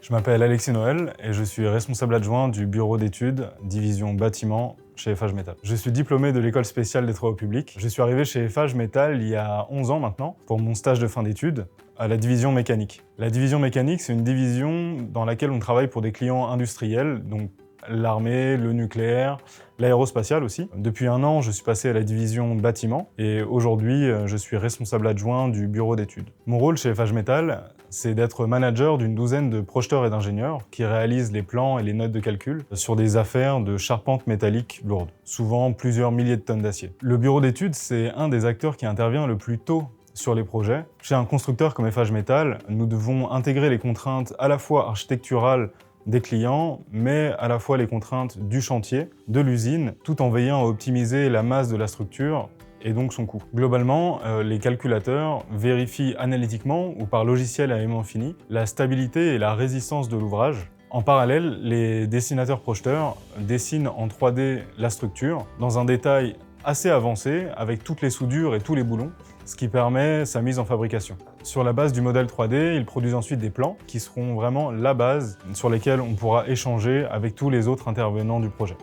Je m'appelle Alexis Noël et je suis responsable adjoint du bureau d'études, division bâtiment, chez Eiffage Métal. Je suis diplômé de l'école spéciale des travaux publics. Je suis arrivé chez Eiffage Métal il y a 11 ans maintenant, pour mon stage de fin d'études, à la division mécanique. La division mécanique, c'est une division dans laquelle on travaille pour des clients industriels, donc l'armée, le nucléaire, l'aérospatial aussi. Depuis un an, je suis passé à la division bâtiment et aujourd'hui, je suis responsable adjoint du bureau d'études. Mon rôle chez Eiffage Métal, c'est d'être manager d'une douzaine de projeteurs et d'ingénieurs qui réalisent les plans et les notes de calcul sur des affaires de charpente métallique lourde, souvent plusieurs milliers de tonnes d'acier. Le bureau d'études, c'est un des acteurs qui intervient le plus tôt sur les projets. Chez un constructeur comme Eiffage Métal, nous devons intégrer les contraintes à la fois architecturales des clients, mais à la fois les contraintes du chantier, de l'usine, tout en veillant à optimiser la masse de la structure et donc son coût. Globalement, les calculateurs vérifient analytiquement ou par logiciel à aimant fini la stabilité et la résistance de l'ouvrage. En parallèle, les dessinateurs projeteurs dessinent en 3D la structure dans un détail assez avancé avec toutes les soudures et tous les boulons, ce qui permet sa mise en fabrication. Sur la base du modèle 3D, ils produisent ensuite des plans qui seront vraiment la base sur lesquels on pourra échanger avec tous les autres intervenants du projet.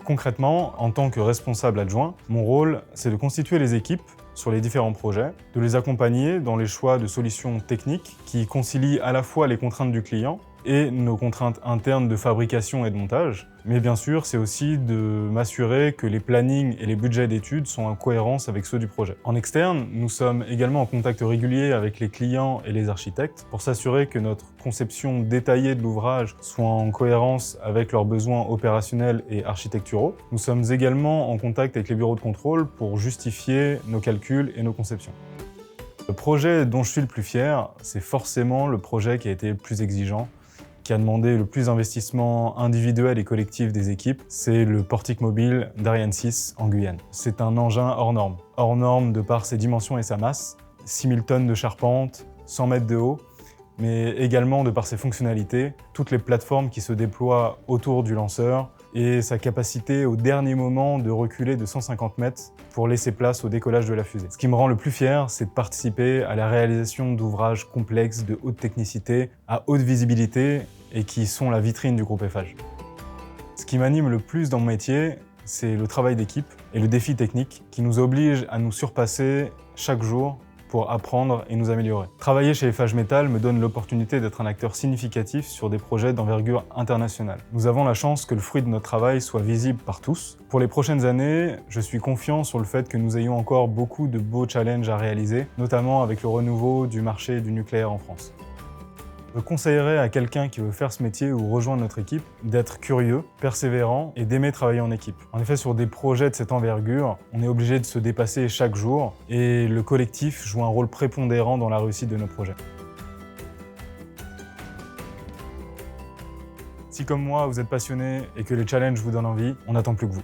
Concrètement, en tant que responsable adjoint, mon rôle, c'est de constituer les équipes sur les différents projets, de les accompagner dans les choix de solutions techniques qui concilient à la fois les contraintes du client et nos contraintes internes de fabrication et de montage. Mais bien sûr, c'est aussi de m'assurer que les plannings et les budgets d'études sont en cohérence avec ceux du projet. En externe, nous sommes également en contact régulier avec les clients et les architectes pour s'assurer que notre conception détaillée de l'ouvrage soit en cohérence avec leurs besoins opérationnels et architecturaux. Nous sommes également en contact avec les bureaux de contrôle pour justifier nos calculs et nos conceptions. Le projet dont je suis le plus fier, c'est forcément le projet qui a été le plus exigeant, qui a demandé le plus d'investissement individuel et collectif des équipes, c'est le portique mobile d'Ariane 6 en Guyane. C'est un engin hors norme. Hors norme de par ses dimensions et sa masse, 6000 tonnes de charpente, 100 mètres de haut, mais également de par ses fonctionnalités, toutes les plateformes qui se déploient autour du lanceur et sa capacité au dernier moment de reculer de 150 mètres pour laisser place au décollage de la fusée. Ce qui me rend le plus fier, c'est de participer à la réalisation d'ouvrages complexes de haute technicité, à haute visibilité et qui sont la vitrine du groupe Eiffage. Ce qui m'anime le plus dans mon métier, c'est le travail d'équipe et le défi technique qui nous oblige à nous surpasser chaque jour pour apprendre et nous améliorer. Travailler chez Eiffage Métal me donne l'opportunité d'être un acteur significatif sur des projets d'envergure internationale. Nous avons la chance que le fruit de notre travail soit visible par tous. Pour les prochaines années, je suis confiant sur le fait que nous ayons encore beaucoup de beaux challenges à réaliser, notamment avec le renouveau du marché du nucléaire en France. Je conseillerais à quelqu'un qui veut faire ce métier ou rejoindre notre équipe d'être curieux, persévérant et d'aimer travailler en équipe. En effet, sur des projets de cette envergure, on est obligé de se dépasser chaque jour et le collectif joue un rôle prépondérant dans la réussite de nos projets. Si comme moi, vous êtes passionné et que les challenges vous donnent envie, on n'attend plus que vous.